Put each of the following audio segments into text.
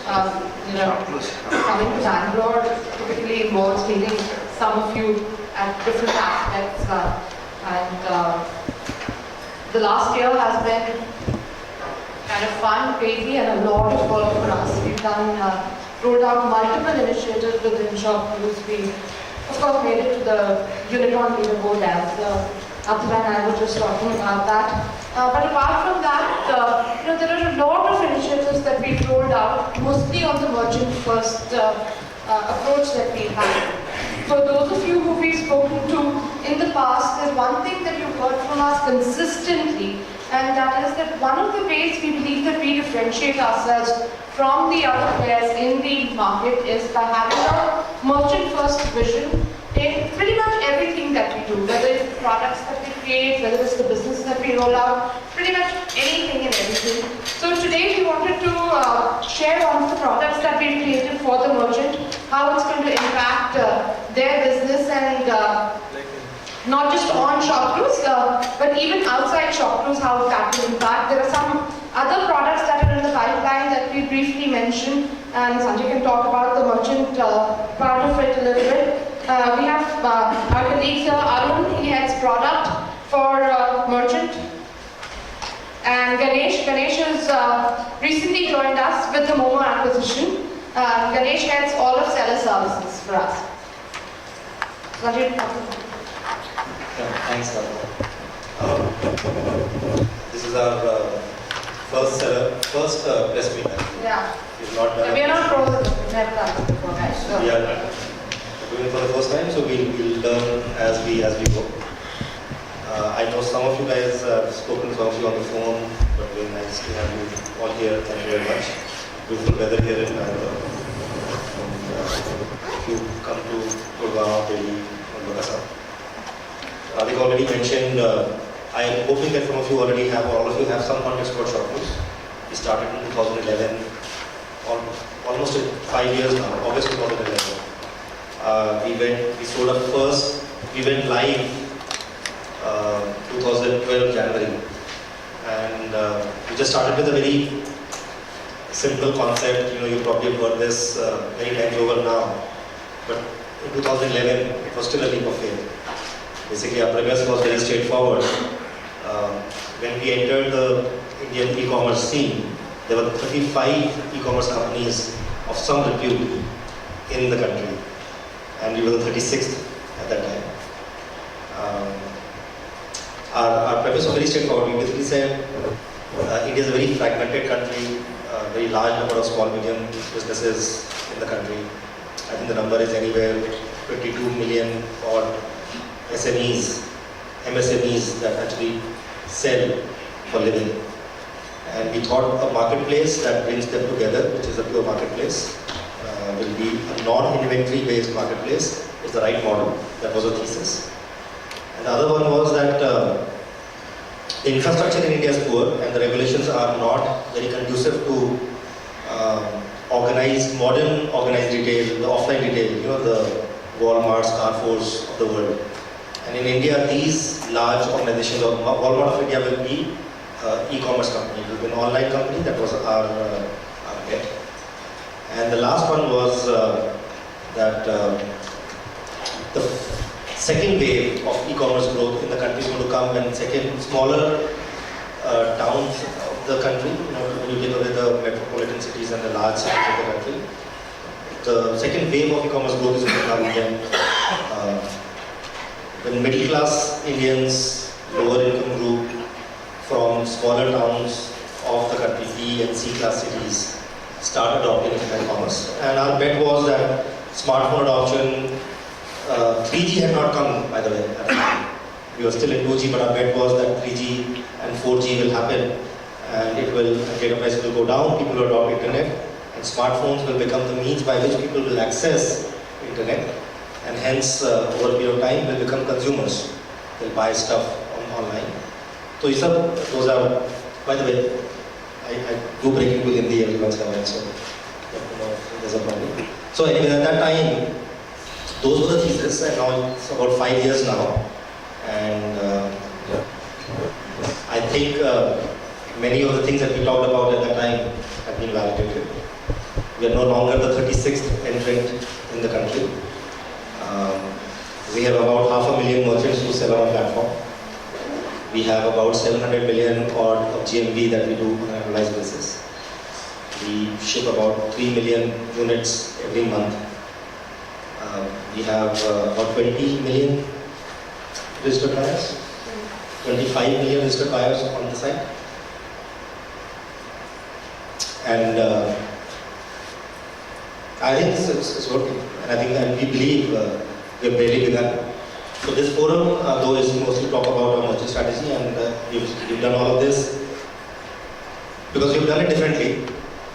coming to Bangalore typically involves meeting some of you at different aspects, and the last year has been kind of fun, crazy, and a lot of work for us. We've rolled out multiple initiatives within ShopClues. We, of course, made it to the unicorn leaderboard as Athira and I were just talking about that. But apart from that, there are a lot of initiatives that we've rolled out, mostly on the merchant-first approach that we have. For those of you who we've spoken to in the past, there's one thing that you've heard from us consistently, and that is that one of the ways we believe that we differentiate ourselves from the other players in the market is by having a merchant-first vision in pretty much everything that we do, whether it's the products that we create, whether it's the businesses that we roll out, pretty much anything and everything. So today we wanted to share one of the products that we created for the merchant, how it's going to impact their business, and not just on ShopClues, but even outside ShopClues, how that will impact. There are some other products that are in the pipeline that we briefly mentioned, and Sanjay can talk about the merchant part of it a little bit. We have our colleague here, Arun, he heads product for merchant. And Ganesh has recently joined us with the Momo acquisition. Ganesh heads all of seller services for us. Sanjay, thanks, this is our first press meet. Yeah. We've not done we are not pros, we've never done it before, guys. So. We are doing it for the first time, so we'll learn as we go. I know some of you guys have spoken to some of you on the phone, but very nice to have you all here. Thank you very much. Beautiful weather here in Bangalore. If you come to Gurgaon, Delhi, or Kolkata. I think already mentioned, I am hoping that some of you already have, or all of you have some context about ShopClues. We started in 2011, almost 5 years now, August 2011. We sold up first, we went live 2012 January, and we just started with a very simple concept. You probably have heard this many times over now, but in 2011 it was still a leap of faith. Basically, our premise was very straightforward. When we entered the Indian e-commerce scene, there were 35 e-commerce companies of some repute in the country, and we were the 36th at that time. Our premise was very straightforward. We basically said India is a very fragmented country, a very large number of small, medium businesses in the country. I think the number is anywhere 22 million odd SMEs, MSMEs that actually sell for living. And we thought a marketplace that brings them together, which is a pure marketplace, will be a non-inventory based marketplace, is the right model. That was a thesis. And the other one was that the infrastructure in India is poor and the regulations are not very conducive to modern organized retail, the offline retail, the Walmarts, Carrefours of the world. And in India, these large organizations, Walmart of India will be e-commerce company, it will be an online company. That was our bet. And the last one was that the second wave of e-commerce growth in the country is going to come when smaller towns of the country, when you take away the metropolitan cities and the large cities of the country, the second wave of e-commerce growth is going to come when middle class Indians, lower income group from smaller towns of the country, B and C class cities, start adopting e-commerce. And our bet was that smartphone adoption, 3G had not come, by the way, at the time. We were still in 2G, but our bet was that 3G and 4G will happen, and data prices will go down, people will adopt internet, and smartphones will become the means by which people will access internet, and hence, over a period of time, will become consumers. They'll buy stuff online. So those are, by the way, I do break into Hindi every once in a while, so there's a problem. So anyway, at that time, those were the thesis, and now it's about 5 years now, and I think many of the things that we talked about at that time have been validated. We We are no longer the 36th entrant in the country. We have about 500,000 merchants who sell on our platform. We have about 700 million odd of GMV that we do on an annualized basis. We ship about 3 million units every month. We have about 20 million registered buyers, 25 million registered buyers on the site. And I think it's working. And I think that we believe we have barely begun. So this forum, though, is mostly talk about our merchant strategy, and we've done all of this because we've done it differently.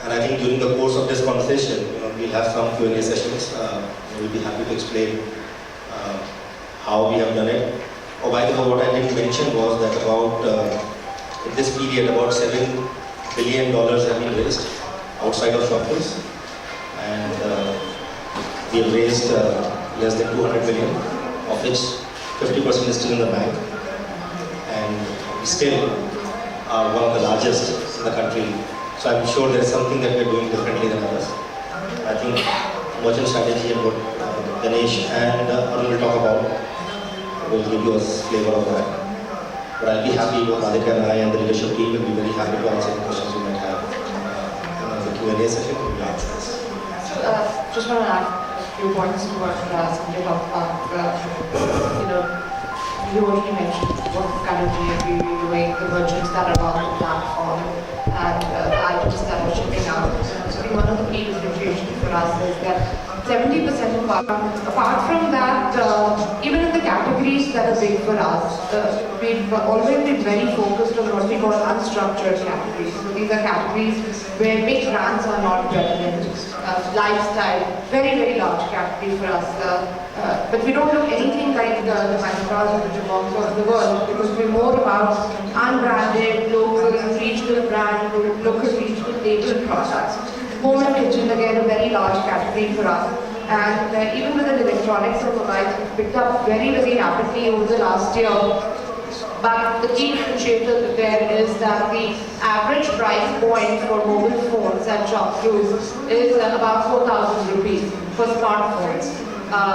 And I think during the course of this conversation, we'll have some Q&A sessions. We'll be happy to explain how we have done it. Oh, by the way, what I didn't mention was that about in this period, about $7 billion have been raised outside of ShopClues, and we have raised less than 200 million, of which 50% is still in the bank, and we still are one of the largest in the country. So I'm sure there is something that we are doing differently than others. I think merchant strategy and what Ganesh and Arun will talk about will give you a flavor of that. But I'll be happy, Radhika and I and the leadership team will be very happy to answer any questions you might have in the Q&A session. We will answer this. Just want to add a few points to what Sanjay talked about. You already mentioned what kind of GMV we're doing, the merchants that are on the platform, and the items that are shipping out. So I think one of the key differentiations for us is that 70% apart from that, even in the categories that are big for us, we've always been very focused on what we call unstructured categories. So these are categories where big brands are not relevant. Lifestyle, very, very large category for us. But we don't look anything like the Mahindras or the Jabongs of the world, because we're more about unbranded, local, regional brand, local, regional label products. Home and kitchen, again, a very large category for us. And even within electronics and mobiles, we've picked up very, very rapidly over the last year. But the key differentiator there is that the average price point for mobile phones at ShopClues is about 4,000 rupees for smartphones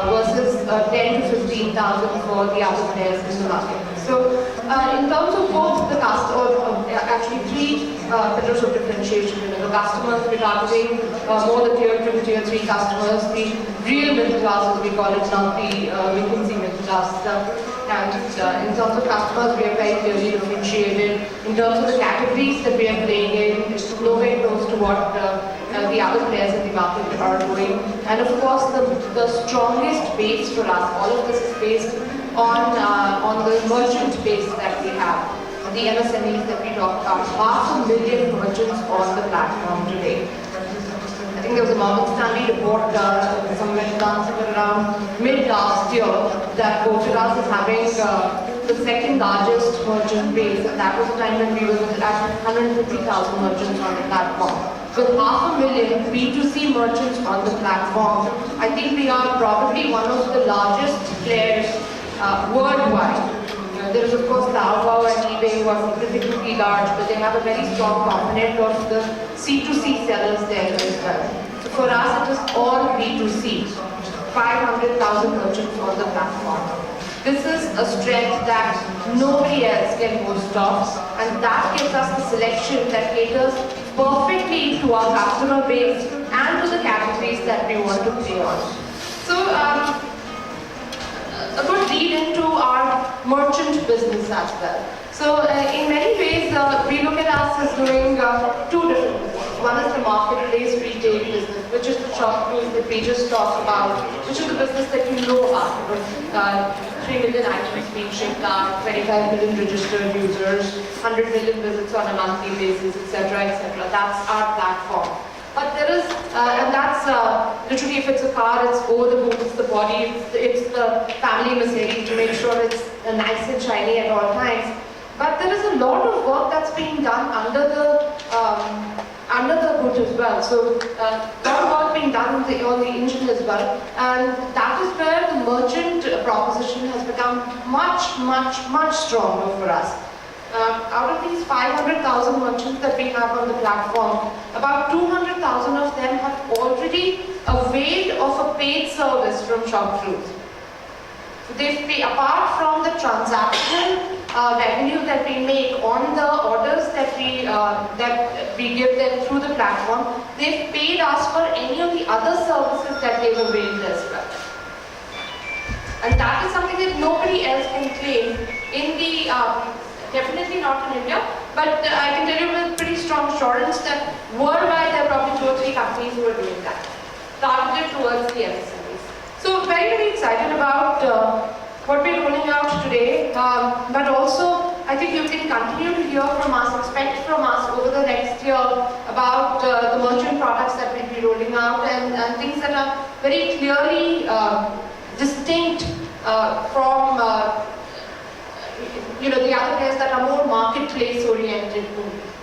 versus 10 to 15,000 for the other players in the market. So in terms of both the actually three pillars of differentiation. The customers we're targeting more the tier 2, tier 3 customers, the real middle class as we call it, not the McKinsey middle class. And in terms of customers, we are very clearly differentiated. In terms of the categories that we are playing in, it's nowhere close to what the other players in the market are doing. And of course, the strongest base for us, all of this is based on the merchant base that we have, the MSMEs that we talked about. 500,000 merchants on the platform today. I think there was a Morgan Stanley report somewhere around mid last year that quoted us as having the second largest merchant base, and that was the time when we were at 150,000 merchants on the platform. With 500,000 B2C merchants on the platform, I think we are probably one of the largest players worldwide. There is of course Taobao and eBay who are significantly large, but they have a very strong component of the C2C sellers there as well. So for us it is all B2C, 500,000 merchants on the platform. This is a strength that nobody else can boast of, and that gives us the selection that caters perfectly to our customer base and to the categories that we want to play on. So a good lead into our merchant business as well. So in many ways, we look at us as doing two different businesses. One is the marketplace retail business, which is the ShopClues that we just talked about, which is the business that you know about. 3 million items being shipped out, 25 million registered users, 100 million visits on a monthly basis, etc., etc. That's our platform. But there is, and that's literally if it's a car, it's over the boot, it's the body, it's the family Mercedes to make sure it's nice and shiny at all times. But there is a lot of work that's being done under the hood as well. So a lot of work being done on the engine as well. And that is where the merchant proposition has become much, much, much stronger for us. Out of these 500,000 merchants that we have on the platform, about 200,000 of them have already already availed of a paid service from ShopClues. They pay, apart from the transactional revenue that we make on the orders that we give them through the platform, they've paid us for any of the other services that they've availed as well. And that is something that nobody else can claim in the, definitely not in India, but I can tell you with pretty strong assurance that worldwide there are probably 2 or 3 companies who are doing that, targeted towards the MSMEs. So very, very excited about what we're rolling out today, but also I think you can continue to hear from us, expect from us over the next year about the merchant products that we'll be rolling out and things that are very clearly distinct from the other players that are more marketplace oriented only.